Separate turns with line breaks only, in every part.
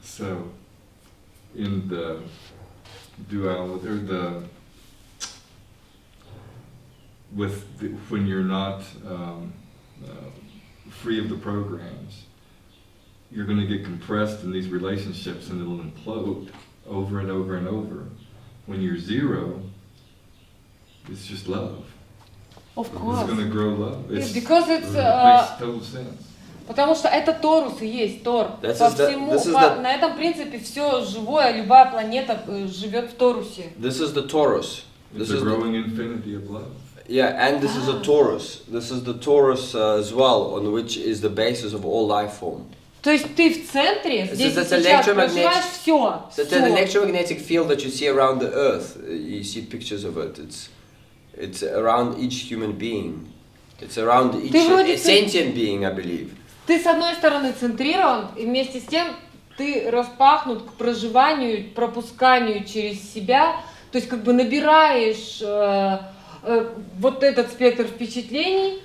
So, in the duality, or when you're not free of the programs, you're going to get compressed in these relationships and it'll implode over and over and over. When you're zero, it's just love.
Of course.
It's going to grow love.
Because it's
makes total sense.
Потому что это Торус и есть Тор. На этом принципе все живое, любая планета живет в Торусе.
This is the Taurus.
It's the growing infinity of love.
Yeah, and this is a Taurus. This is the Taurus as well, on which is the basis of all life form.
То есть ты в центре, здесь и сейчас проживаешь все.
So the electromagnetic field that you see around the Earth, you see pictures of it. It's around each human being. It's around each sentient being, I believe.
Ты с одной стороны центрирован, и вместе с тем ты распахнут к проживанию, пропусканию через себя, то есть как бы набираешь вот этот спектр впечатлений,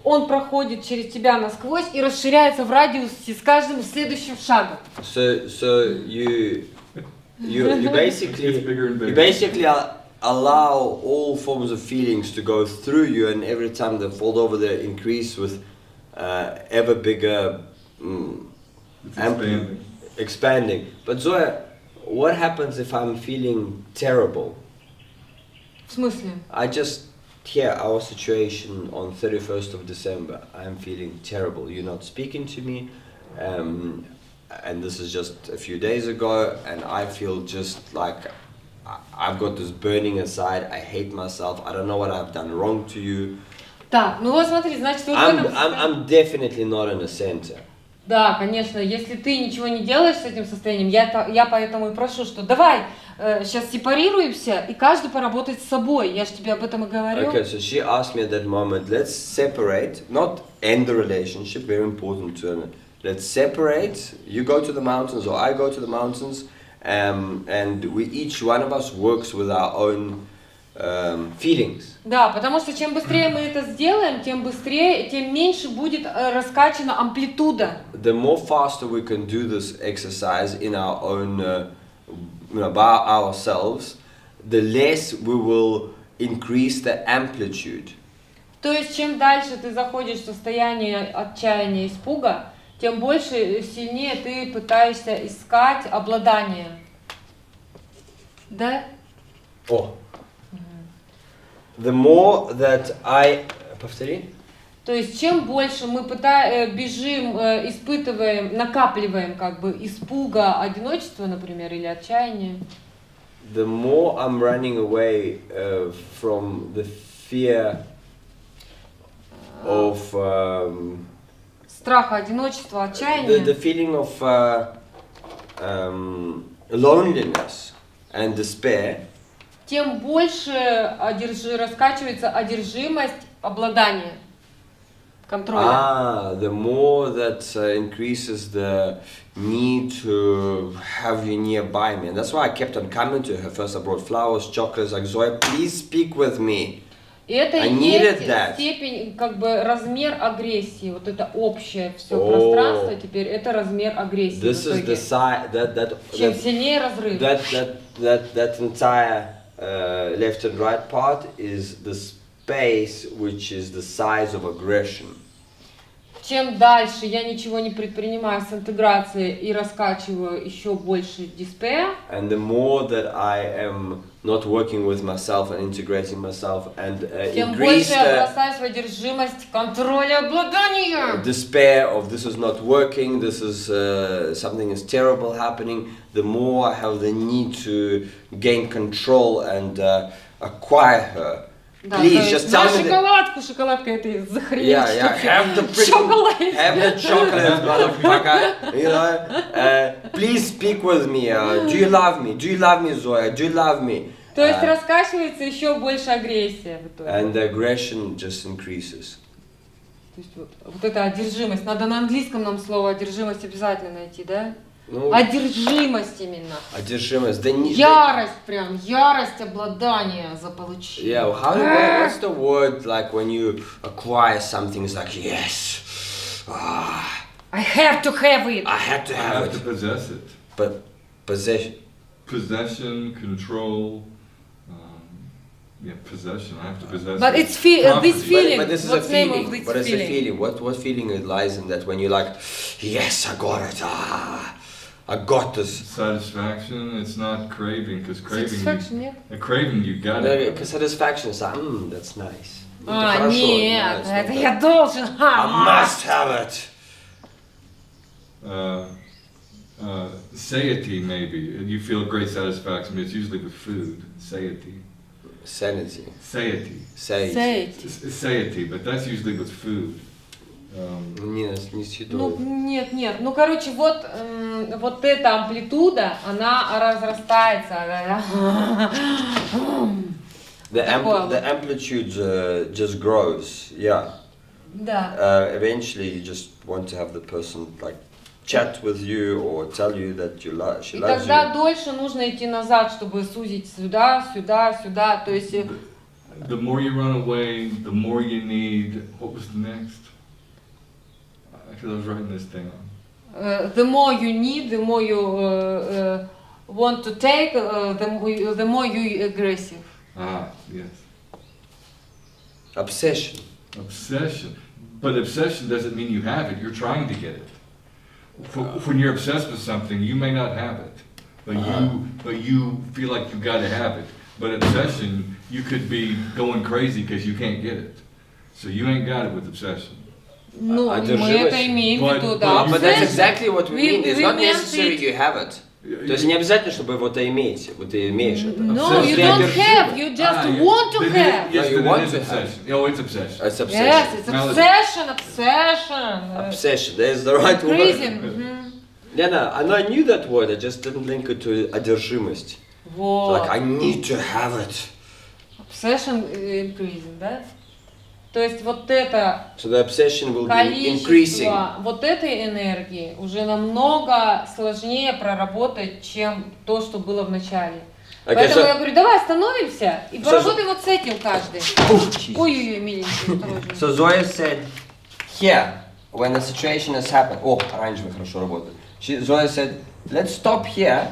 он проходит через тебя насквозь и расширяется в радиусе с каждым следующим шагом.
So you basically allow all forms of feelings to go through you, and every time they fold over, they increase with ever bigger expanding. But Zoya, what happens if I'm feeling terrible?
В смысле?
I just hear our situation on 31st of December. I'm feeling terrible. You're not speaking to me, and this is just a few days ago, and I feel just like I've got this burning inside. I hate myself. I don't know what I've done wrong to you.
Так, ну вот смотри, значит, вот
I'm definitely not in a center.
Да, конечно, если ты ничего не делаешь с этим состоянием, я поэтому и прошу, что давай сейчас сепарируемся, и каждый поработает с собой. Я же тебе об этом и говорю.
Okay, so she asked me at that moment, let's separate, not end the relationship, very important to her. Let's separate, you go to the mountains or I go to the mountains, and each one of us works with our own feelings.
Да, потому что чем быстрее мы это сделаем, тем меньше будет раскачана амплитуда.
The more faster we can do this exercise in our own, by ourselves, the less we will increase the amplitude.
То есть чем дальше ты заходишь в состояние отчаяния, испуга, тем больше, сильнее ты пытаешься искать обладание. Да?
О. The more that повтори.
То есть чем больше мы бежим, испытываем, накапливаем как бы испуга, одиночества, например, или отчаяния.
The more I'm running away from the fear of
страха, одиночества, отчаяния.
The feeling of loneliness and despair.
Тем больше раскачивается одержимость, обладание, контроль.
The more that increases the need to have you nearby me. And that's why I kept on coming to her. First I brought flowers, chocolates, like Zoya, please speak with me.
И это и есть степень, как бы размер агрессии. Вот это общее все пространство теперь, это размер агрессии.
This is the side
чем сильнее разрыв.
That entire left and right part is the space which is the size of aggression.
Чем дальше я ничего не предпринимаю с интеграцией и раскачиваю еще больше despair.
And the more that I am not working with myself and integrating myself and
тем больше я бросаюсь в одержимость, контроль, обладание.
Despair of this is not working, this is something is terrible happening. The more I have the need to gain control and acquire her.
Да,
please just tell me.
Шоколадка это захренеть.
Yeah, have the chocolate, motherfucker. You know, please speak with me. Do you love me? Do you love me, Zoya? Do you love me?
То есть раскачивается еще больше агрессия в итоге.
And the aggression just increases.
То есть вот эта одержимость. Надо на английском нам слово одержимость обязательно найти, да? Одержимость именно.
Одержимость.
Ярость прям, ярость обладания заполучения.
Yeah, what's the word like when you acquire something? It's like yes.
I have to have it.
I have to
I
have
have to
it.
possess it.
But possession.
Possession, control. Yeah, possession. I have to possess
But
it.
it's this
Property.
feeling.
But this is
What's
a
the name
feeling.
of this
But it's a
feeling?
feeling. What feeling it lies in that when you're like, yes, I got it. I got this.
Satisfaction. It's not craving, because craving.
Satisfaction, нет?
A craving, you got
No,
it.
because satisfaction is like, that's nice. Это
А,
хорошо.
нет,
it's
это
not
я
bad.
должен.
I must have it.
Satiety, maybe. You feel great satisfaction. It's usually with food. Satiety.
Sanity.
Satiety.
Say.
Satiety, but that's usually with food.
Не с
Ну,
едой.
нет. Ну, короче, вот эта амплитуда, она разрастается.
The
Такое.
amplitude just grows. Yeah.
Да.
Eventually, you just want to have the person like chat with you or tell you that she
И
loves
тогда
you.
дольше нужно идти назад, чтобы сузить сюда. То есть
The more you run away, the more you need. What was the next? Because I was writing this down.
the more you need, the more you want to take, the more you aggressive.
Ah, yes.
Obsession.
Obsession. But obsession doesn't mean you have it. You're trying to get it. When you're obsessed with something, you may not have it, but you feel like you got to have it. But obsession, you could be going crazy because you can't get it. So you ain't got it with obsession.
Ну, мы
Одержимость.
это имеем в виду, да.
But that's
Obsession.
exactly what we mean. It's not
meant
necessary
it.
you have it. То есть не обязательно, чтобы его ты иметь. Вот ты имеешь это.
No, you don't have, you just want to have.
Yes,
No, you
then
want
it is
to have.
obsession. Oh, it's obsession.
It's obsession.
Yes, it's
Melody.
obsession.
Obsession. There's the right word.
Crazy.
Yeah, I knew that word. I just didn't link it to одержимость.
Вот.
Like I need to have it.
Obsession increasing, да? То есть вот это
So the obsession will be increasing.
количество вот этой энергии уже намного сложнее проработать, чем то, что было в начале.
Okay,
Поэтому
so-
я говорю, давай остановимся и
So-
поработаем вот с этим каждый.
Jesus.
Ой-ой-ой, миленький, осторожно.
So Zoya said, here, when the situation has happened, оранжевый хорошо работает. Zoya said, let's stop here,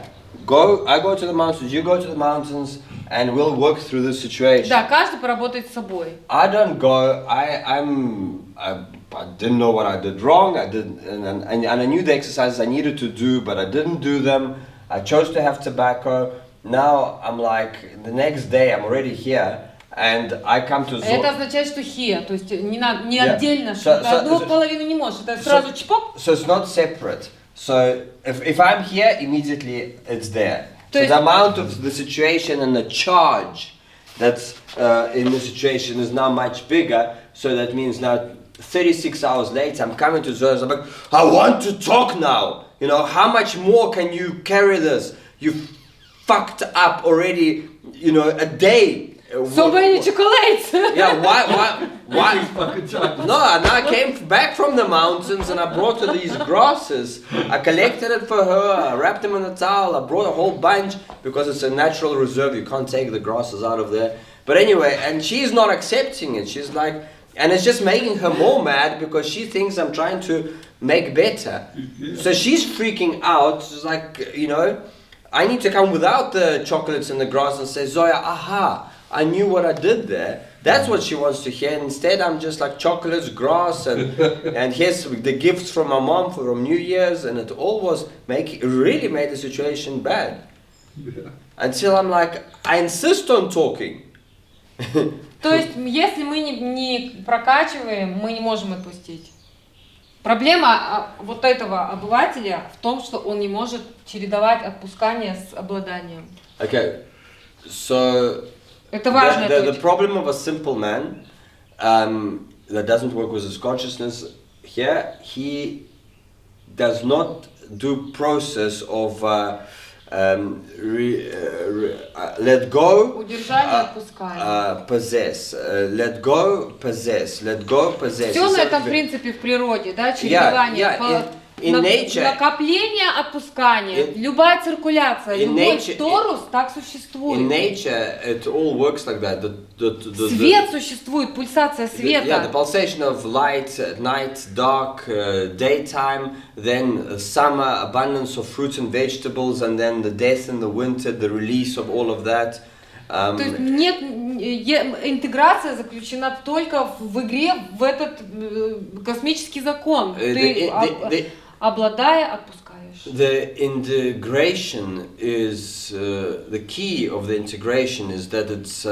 I go to the mountains, you go to the mountains, and we'll work through this situation.
Да, каждый поработает с собой.
I don't go, I didn't know what I did wrong, and I knew the exercises I needed to do, but I didn't do them. I chose to have tobacco. Now I'm like, the next day I'm already here, and I come to
Это означает, что here, то есть не
Yeah.
отдельно,
So-
что
so-
одну
so-
половину не можешь, это сразу чпок.
So it's not separate. So if I'm here, immediately it's there.
То
So
есть-
the amount of the situation and the charge that's in the situation is now much bigger. So that means now 36 hours later, I'm coming to Zoe. I'm like, I want to talk now. You know, how much more can you carry this? You fucked up already. You know, a day.
So many chocolates.
Yeah, why?
Fucking chocolate.
No, and I came back from the mountains and I brought her these grasses. I collected it for her, I wrapped them in a towel, I brought a whole bunch because it's a natural reserve, you can't take the grasses out of there. But anyway, and she's not accepting it. She's like, and it's just making her more mad because she thinks I'm trying to make better.
Yeah.
So she's freaking out. She's like, you know, I need to come without the chocolates and the grass and say, Zoya, aha, I knew what I did there. That's what she wants to hear. Instead, I'm just like chocolates, grass, and here's the gifts from my mom from New Year's, and it all was really made the situation bad.
Yeah.
Until I'm like, I insist on talking.
То есть, если мы не прокачиваем, мы не можем отпустить. Проблема вот этого обывателя в том, что он не может чередовать отпускание с обладанием.
Okay, so
Это важная
the
точка.
problem of a simple man that doesn't work with his consciousness here, he does not do process of let go,
Удержание, отпускание.
possess, let go, possess, let go, possess.
Все на этом принципе в природе, да, чередование. накопление, отпускание, любая циркуляция, любой торус так существует.
In nature, it all works like that.
Свет существует, пульсация света.
Yeah, the pulsation of light at night, dark, daytime, then summer, abundance of fruits and vegetables, and then the death in the winter, the release of all of that.
То есть нет, интеграция заключена только в игре в этот космический закон. Ты обладая, отпускаешь.
The integration is the key of the integration is that it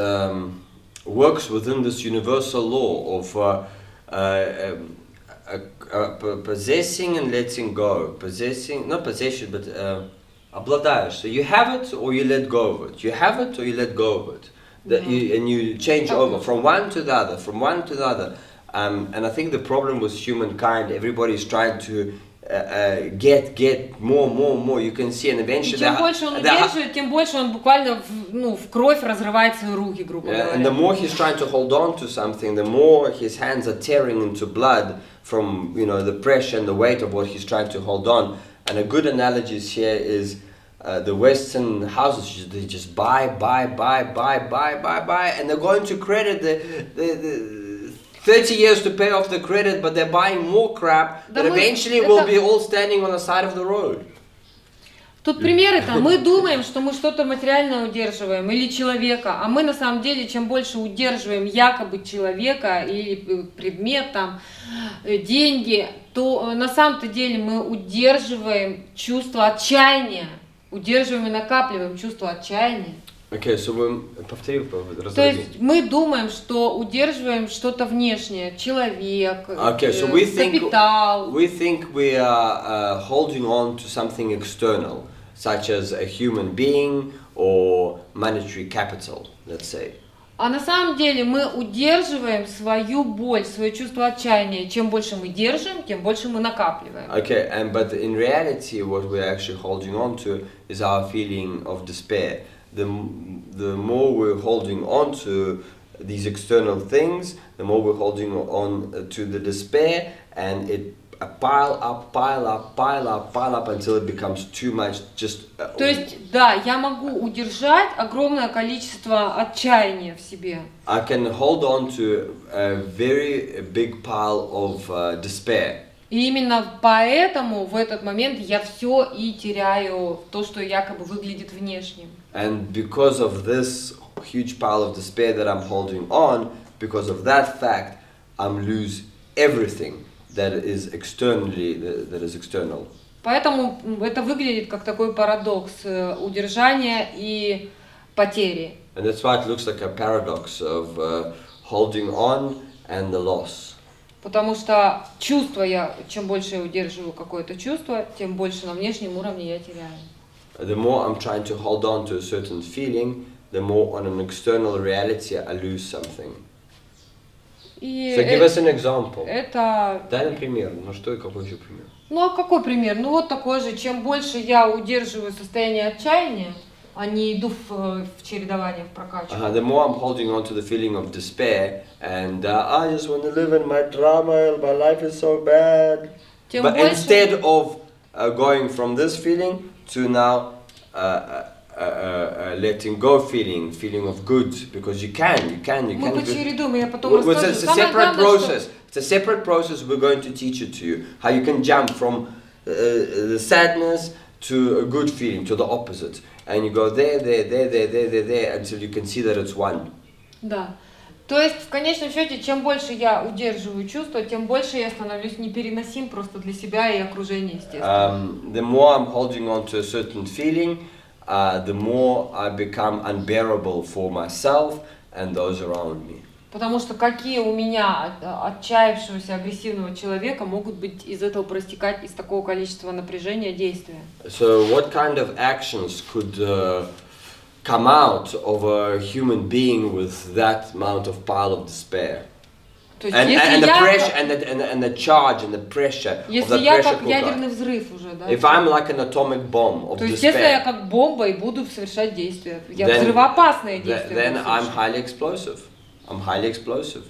works within this universal law of possessing and letting go. Possessing, not possession, but обладаешь. So you have it or you let go of it. You have it or you let go of it. And you change over from one to the other, from one to the other. And I think the problem with humankind, everybody's trying to get more. You can see, and eventually.
Чем больше он удерживает, тем больше он буквально в кровь разрывает свои руки, грубо говоря.
And the more he's trying to hold on to something, the more his hands are tearing into blood from the pressure and the weight of what he's trying to hold on. And a good analogy here is the Western houses. They just buy, and they're going to credit the 30 years to pay off the credit, but they're buying more crap that eventually will be all standing on the side of the road.
Тут примеры-то, мы думаем, что мы что-то материальное удерживаем или человека, а мы на самом деле, чем больше удерживаем якобы человека или предмет, там, деньги, то на самом-то деле мы удерживаем чувство отчаяния, удерживаем и накапливаем чувство отчаяния.
Okay, so
то есть мы думаем, что удерживаем что-то внешнее, человек, капитал.
We think we are holding on to something external, such as a human being or monetary capital, let's say.
А на самом деле мы удерживаем свою боль, свое чувство отчаяния. Чем больше мы держим, тем больше мы накапливаем.
Okay, but in reality, what we're actually holding on to is our feeling of despair. The more we're holding on to these external things, the more we're holding on to the despair, and it pile up until it becomes too much.
То есть, да, я могу удержать огромное количество отчаяния в себе.
I can hold on to a very big pile of despair.
И именно поэтому в этот момент я все и теряю то, что якобы выглядит внешним.
And because of this huge pile of despair that I'm holding on, because of that fact, I'm lose everything that is externally, that is external.
Поэтому это выглядит как такой парадокс удержания и потери.
And that's why it looks like a paradox of holding on and the loss.
Потому что чувство чем больше я удерживаю какое-то чувство, тем больше на внешнем уровне я теряю.
The more I'm trying to hold on to a certain feeling, the more on an external reality I lose something. So give us an example. Дай нам пример. Какой еще пример?
Ну а какой пример? Ну вот такой же. Чем больше я удерживаю состояние отчаяния, а не иду в чередование, в прокачку.
The more I'm holding on to the feeling of despair, and I just want to live in my drama, my life is so bad. But instead of going from this feeling to now letting go feeling of good, because you can.
Мы почередуем, я потом расскажу.
It's a separate process. It's a separate process. We're going to teach it to you how you can jump from the sadness to a good feeling, to the opposite, and you go there, until you can see that it's one.
Да. То есть, в конечном счете, чем больше я удерживаю чувства, тем больше я становлюсь непереносим просто для себя и окружения, естественно.
The more I'm holding on to a certain feeling, the more I become unbearable for myself and those around me.
Потому что какие у меня отчаявшегося агрессивного человека могут быть из этого проистекать из такого количества напряжения действия?
So what kind of actions could come out of a human being with that amount of pile of despair? And the pressure and the charge and the pressure of the pressure cooker.
Ядерный взрыв уже, да?
If I'm like an atomic bomb of despair.
То есть если я как бомба и буду совершать действия, я взрывоопасные действия.
Then I'm highly explosive. I'm highly explosive.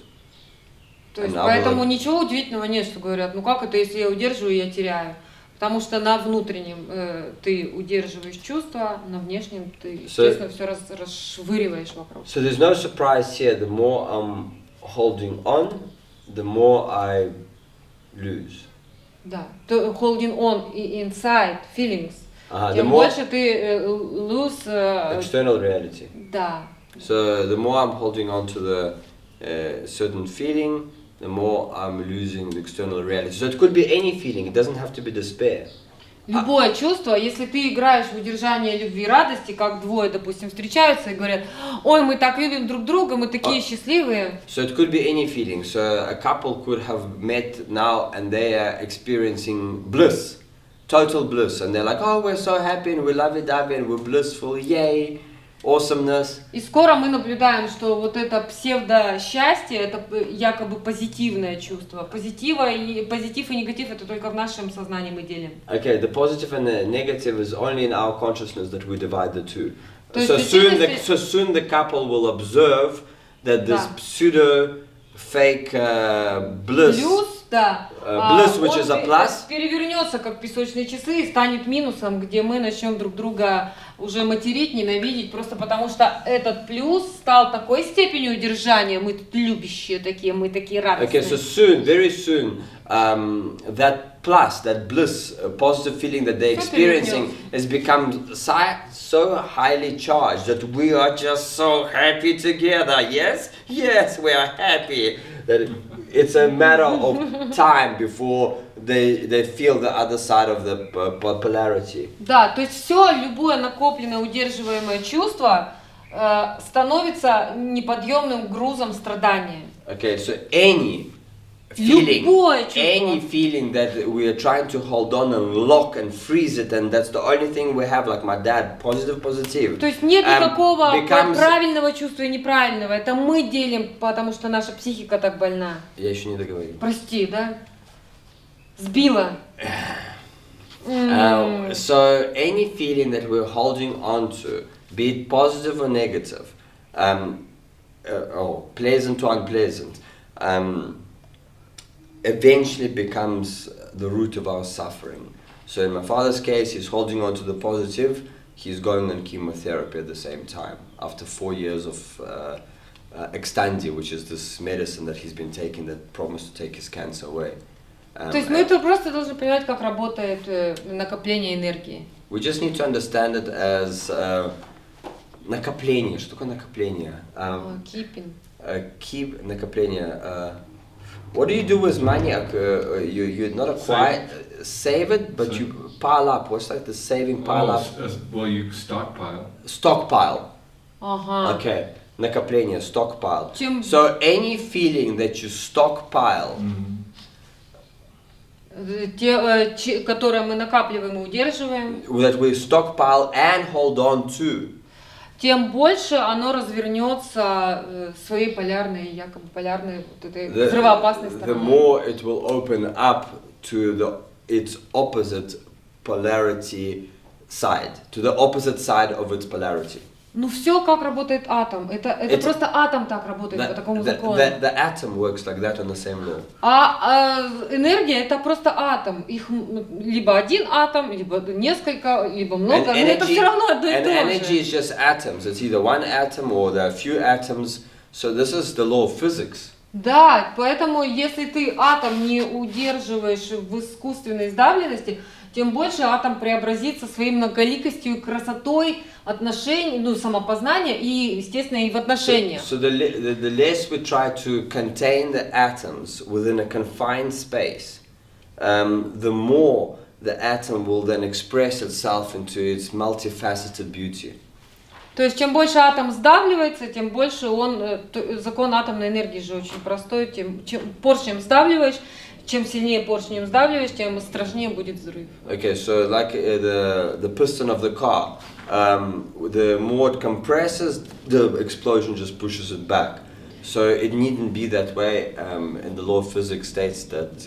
То есть поэтому ничего удивительного нет, что говорят, ну как это, если я удерживаю, я теряю. Потому что на внутреннем ты удерживаешь чувства, на внешнем ты, естественно, все расшвыриваешь вокруг.
So there's no surprise here. The more I'm holding on, the more I lose.
Да, holding on inside feelings,
The
тем
more
больше ты lose.
external reality.
Да.
So the more I'm holding on to the certain feeling, the more I'm losing the external reality. So it could be any feeling. It doesn't have to be despair.
Любое чувство, если ты играешь в удержание любви и радости, как двое, допустим, встречаются и говорят, ой, мы так любим друг друга, мы такие счастливые.
So it could be any feeling. So a couple could have met now and they are experiencing bliss, total bliss, and they're like, oh, we're so happy and we love it, and we're blissful, yay, awesomeness.
И скоро мы наблюдаем, что вот это псевдо-счастье, это якобы позитивное чувство. Позитив и негатив это только в нашем сознании мы делим.
Okay, the positive and the negative is only in our consciousness that we divide the two.
So
soon the couple will observe that this pseudo fake bliss.
Плюс, да,
bliss, which is a plus.
Перевернется как песочные часы и станет минусом, где мы начнем друг друга уже материть, ненавидеть, просто потому что этот плюс стал такой степенью удержания, мы тут любящие такие, мы такие радостные.
Okay, so soon, very soon, that plus, that bliss, positive feeling that they're experiencing has become so highly charged that we are just so happy together. Yes, yes, we are happy. That it's a matter of time before they feel the other side of the polarity.
Да, то есть все, любое накопленное, удерживаемое чувство становится неподъемным грузом страдания.
Okay, so any feeling that we are trying to hold on and lock and freeze it, and that's the only thing we have, like my dad, positive.
То есть нет никакого правильного чувства и неправильного. Это мы делим, потому что наша психика так больна.
Я еще не договорил.
Прости, да? Сбила.
So any feeling that we're holding on to, be it positive or negative, or pleasant or unpleasant, eventually becomes the root of our suffering. So in my father's case, he's holding on to the positive, he's going on chemotherapy at the same time, after 4 years of Xtandi, which is this medicine that he's been taking that promised to take his cancer away.
То есть мы просто должны понимать, как работает накопление энергии.
We just need to understand it as накопление. Что такое накопление?
Keeping.
Keep накопление. What do you do with money? You not acquire, save it, but you pile up. What's like the saving pile up?
Well, you stockpile.
Stockpile.
Ага.
Okay. Накопление, stockpile. So any feeling that you stockpile.
Те, которые мы накапливаем и удерживаем.
That we stockpile and hold on to.
Тем больше оно развернется своей полярной, якобы полярной, вот этой взрывоопасной стороной.
The more it will open up to its opposite polarity side, to the opposite side of its polarity.
Ну все, как работает атом. Это просто атом так работает по такому закону.
The atom works like that on the same law.
А энергия это просто атом. Их либо один атом, либо несколько, либо много. Но это все равно одно и то же.
And energy is just atoms. It's either one atom or there are a few atoms. So this is the law of physics.
Да, поэтому если ты атом не удерживаешь в искусственной сдавленности, тем больше атом преобразится своей многоликостью, красотой отношений, ну, самопознания и, естественно, и в отношениях.
So the less we try to contain the atoms within a confined space, the more the atom will then express itself into its multifaceted beauty.
То есть, чем больше атом сдавливается, тем больше он, закон атомной энергии же очень простой, чем поршнем сдавливаешь, чем сильнее поршнем сдавливаешь, тем страшнее будет взрыв.
Okay, so like the piston of the car, the more it compresses, the explosion just pushes it back. So it needn't be that way, and the law of physics states that,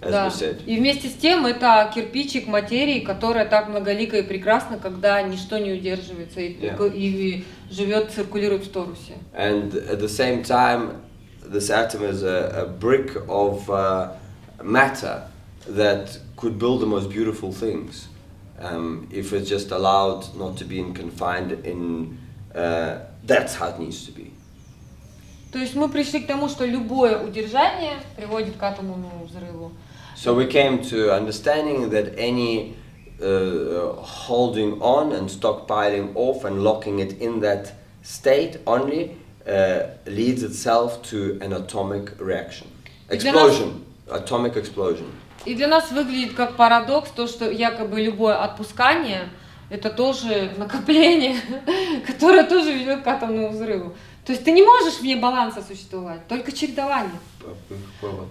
as we said.
И вместе с тем это кирпичик материи, которая так многолика и прекрасна, когда ничто не удерживается и живет, циркулирует в торусе.
And at the same time, this atom is a brick of matter that could build the most beautiful things if it's just allowed not to be confined in that's how it needs to be.
То есть мы пришли к тому, что любое удержание приводит к атомному взрыву.
So we came to understanding that any holding on and stockpiling off and locking it in that state only leads itself to an atomic reaction. Explosion. Atomic explosion.
И для нас выглядит как парадокс то, что якобы любое отпускание это тоже накопление, которое тоже ведет к атомному взрыву. То есть ты не можешь вне баланса существовать, только чередование.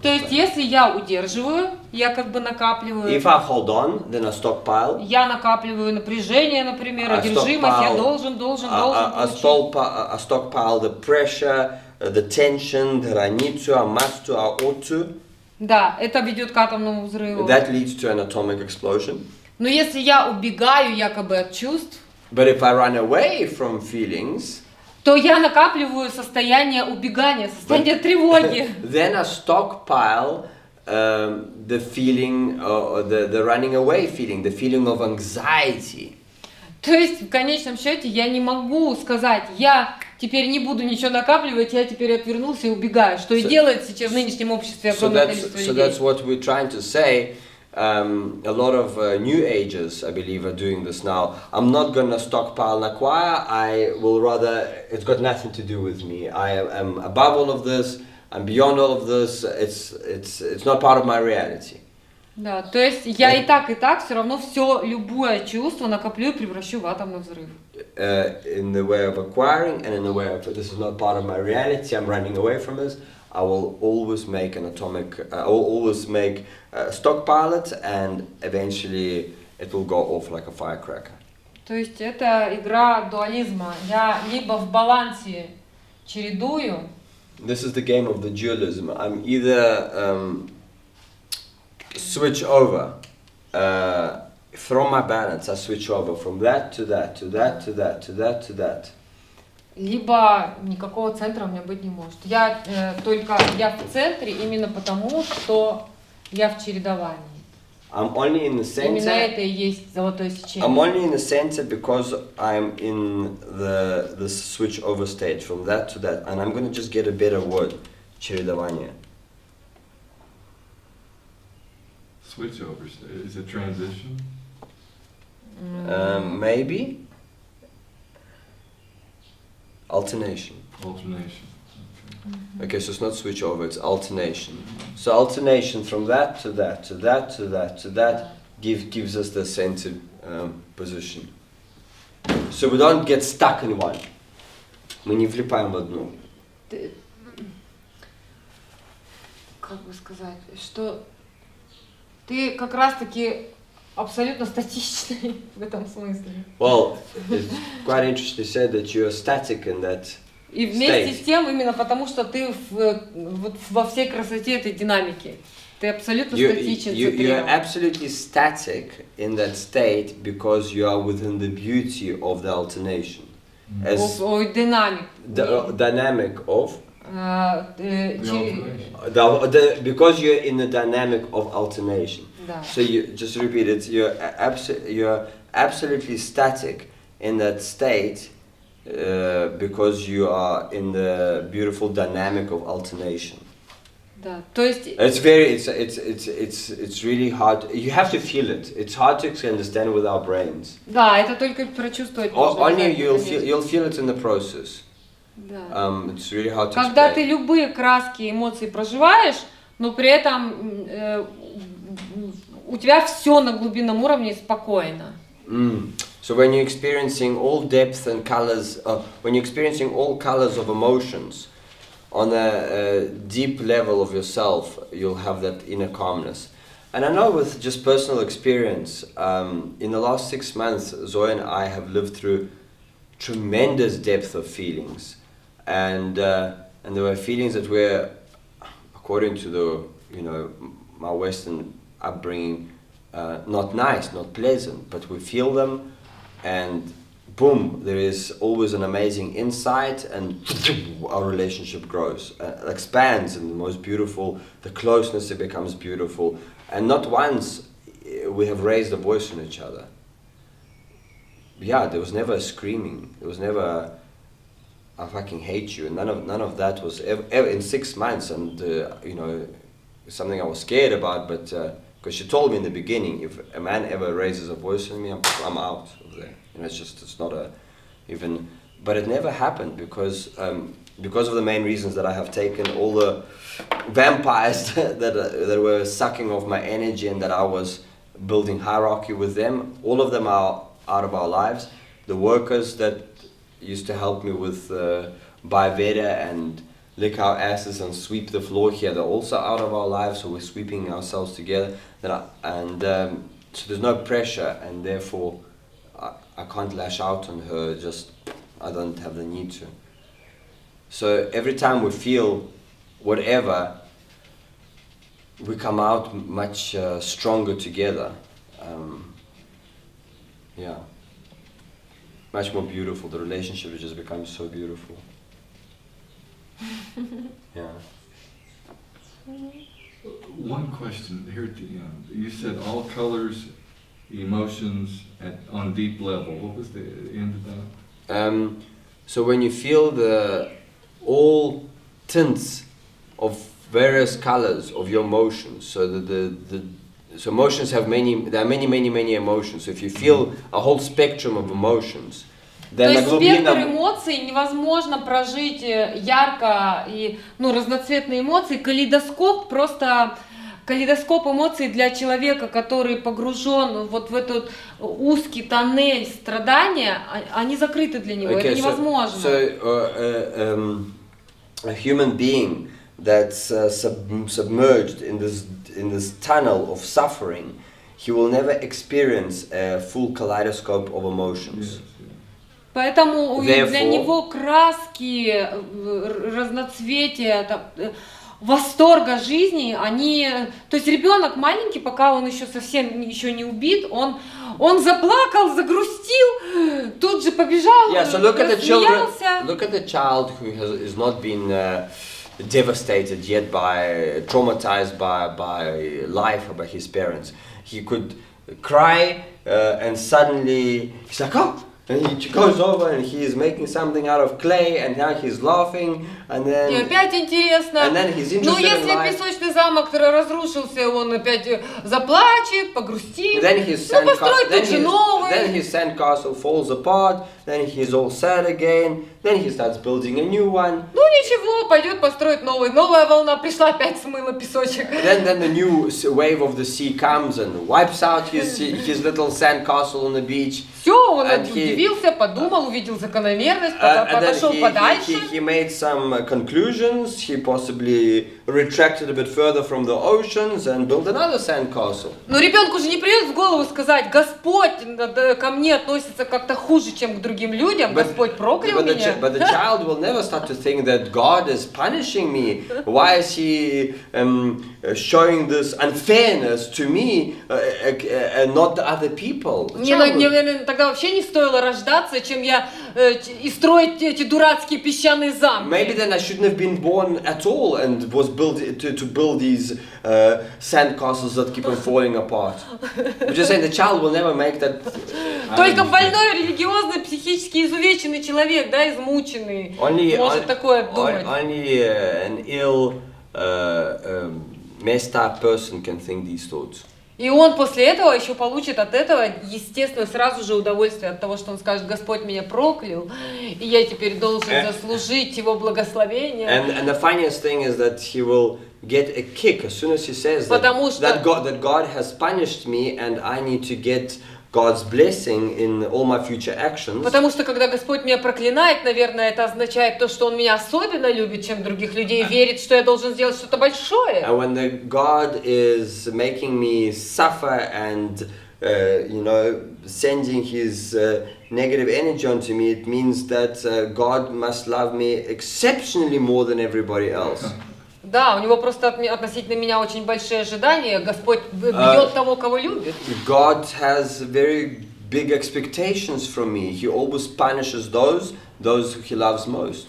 То есть если я удерживаю, я как бы накапливаю.
If I hold on, then I stockpile.
Я накапливаю напряжение, например, одержимость, я должен получить.
I stockpile the pressure, the tension that I need to, I must to, I ought to.
Да, это ведет к атомному взрыву.
That leads to an atomic explosion.
Но если я убегаю якобы от чувств,
But if I run away from feelings,
то я накапливаю состояние убегания, состояние тревоги.
Then I stockpile the feeling, the running away feeling, the feeling of anxiety.
То есть в конечном счете я не могу сказать, я теперь не буду ничего накапливать, я теперь отвернулся и убегаю, что и делает сейчас в нынешнем обществе огромное количество людей.
So that's what we're trying to say. A lot of new agers, I believe, are doing this now. I'm not going to stockpile and acquire. I will rather. It's got nothing to do with me. I am above all of this. I'm beyond all of this. It's not part of my reality.
Да, то есть я и так все равно все любое чувство накоплю и превращу в атомный взрыв.
In the way of acquiring and in the way of this is not part of my reality. I'm running away from this. I will always make an atomic. I will always make stockpile it, and eventually it will go off like a firecracker.
То есть это игра дуализма. Я либо в балансе чередую.
This is the game of the dualism. I'm either switch over from my balance. I switch over from that to that to that to that to that to that.
Либо никакого центра у меня быть не может. Я в центре именно потому, что я в чередовании.
I'm only in the center.
Именно это и есть золотое сечение.
I'm only in the center because I'm in the switch over state from that to that, and I'm going to just get a better word, чередование.
Switch over state. Is it transition?
Maybe. Alternation.
Alternation.
Okay, so it's not switch over, it's alternation. So alternation from that to that to that to that to that gives us the center position. So we don't get stuck in one. Мы не влипаем в одну.
Как бы сказать, что ты как раз-таки абсолютно статичный в этом смысле.
Well, it's quite interesting to say that you're static in that
И вместе
state.
с тем, именно потому что ты во всей красоте этой динамики. Ты абсолютно статичен.
You're absolutely static in that state because you are within the beauty of the alternation. As
Динамик.
the dynamic of
alternation.
because you're in the dynamic of alternation.
Да.
So you just repeat it. You're absolutely static in that state because you are in the beautiful dynamic of alternation.
Да. То есть.
It's really hard. You have to feel it. It's hard to understand with our brains.
Да, это только прочувствовать можно.
Only you'll feel it in the process.
Да.
It's really hard to
Когда
explain.
ты любые краски, эмоции проживаешь, но при этом у тебя все на глубинном уровне спокойно.
So when you're experiencing all depth and colors, when you're experiencing all colors of emotions on a deep level of yourself, you'll have that inner calmness. And I know with just personal experience, in the last 6 months, Zoe and I have lived through tremendous depth of feelings, and there were feelings that were, according to my Western upbringing, not nice, not pleasant, but we feel them, and boom, there is always an amazing insight, and our relationship grows, expands, and the most beautiful, the closeness, it becomes beautiful. And not once we have raised a voice on each other. Yeah, there was never a screaming. There was never I fucking hate you. And none of that was ever in 6 months. And you know, something I was scared about. But because she told me in the beginning, if a man ever raises a voice on me, I'm out of there. You know, it's not a even. But it never happened because of the main reasons that I have taken all the vampires that were sucking off my energy, and that I was building hierarchy with them. All of them are out of our lives. The workers that used to help me with buy Veda and lick our asses and sweep the floor here, they're also out of our lives, so we're sweeping ourselves together. So there's no pressure, and therefore I can't lash out on her, just I don't have the need to. So every time we feel whatever, we come out much stronger together. Yeah, much more beautiful. The relationship just becomes so beautiful. Yeah.
One question here at the end. You said all colors, emotions on deep level. What was the end of that?
So when you feel all tints of various colors of your emotions, so so emotions have there are many emotions. So if you feel a whole spectrum of emotions, then
то есть спектр эмоций невозможно прожить ярко и разноцветные эмоции. Калейдоскоп эмоций для человека, который погружен вот в этот узкий тоннель страдания, они закрыты для него. Это невозможно.
So a human being that's submerged in this tunnel of suffering, he will never experience a full kaleidoscope of emotions.
Yes, yeah.
Поэтому для него краски, разноцветия, восторга жизни, то есть ребенок маленький, пока он еще совсем не убит, он заплакал, загрустил, тут же побежал,
so look at
рассмеялся.
Look at the child who has not been devastated yet traumatized by life or by his parents. He could cry and suddenly he's like, oh! And he goes over and he is making something out of clay, and now he's laughing, and then...
И опять интересно.
And then he's interested
если
in life.
песочный замок разрушился, он опять заплачет, погрустит.
Построит
тут же новый.
Then his sandcastle falls apart, then he's all sad again, then he starts building a new one.
Ничего, пойдет построить новый. Новая волна пришла, опять смыла песочек.
Then the new wave of the sea comes and wipes out his little sandcastle on the beach.
Все, он удивился, подумал, увидел закономерность, пошел подальше.
He made some conclusions. He possibly retracted a bit further from the oceans and built another sandcastle.
Но ребенку же не придет в голову сказать: Господь ко мне относится как-то хуже, чем к другим людям. Господь проклял меня.
But the child will never start to think that God is punishing me. Why is He showing this unfairness to me and not the other people?
Мне, наверное, тогда вообще не стоило рождаться, чем и строить эти дурацкие песчаные замки.
Maybe then I shouldn't have been born at all and was built to build these sandcastles that keep on falling apart. I'm just saying the child will never make that.
Только больной, религиозный, психически изувеченный человек, измученный, может такое думать.
Only an ill, messed up person can think these thoughts.
И он после этого еще получит от этого, естественно, сразу же удовольствие от того, что он скажет: Господь меня проклял, и я теперь должен заслужить Его благословение.
And the funniest thing is that he will get a kick as soon as he says that God has punished me and I need to get God's blessing in all my future actions.
Потому что когда Господь меня проклинает, наверное, это означает то, что Он меня особенно любит, чем других людей, верит, что я должен сделать что-то большое.
And when God is making me suffer and sending His negative energy onto me, it means that God must love me exceptionally more than everybody else.
Да, у него просто относительно меня очень большие ожидания. Господь бьет того, кого любит.
God has very big expectations from me. He always punishes those he loves most.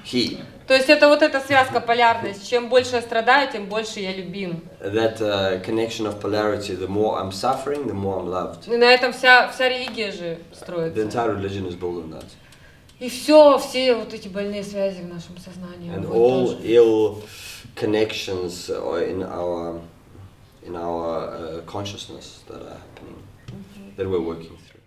He.
То есть это вот эта связка, полярность. Чем больше я страдаю, тем больше я любим.
That connection of polarity. The more I'm suffering, the more I'm loved.
И на этом вся религия же строится.
The entire religion is built on that.
И все вот эти больные связи в нашем сознании.
And
вот
all
тоже.
ill connections in our consciousness that are happening, that we're working through.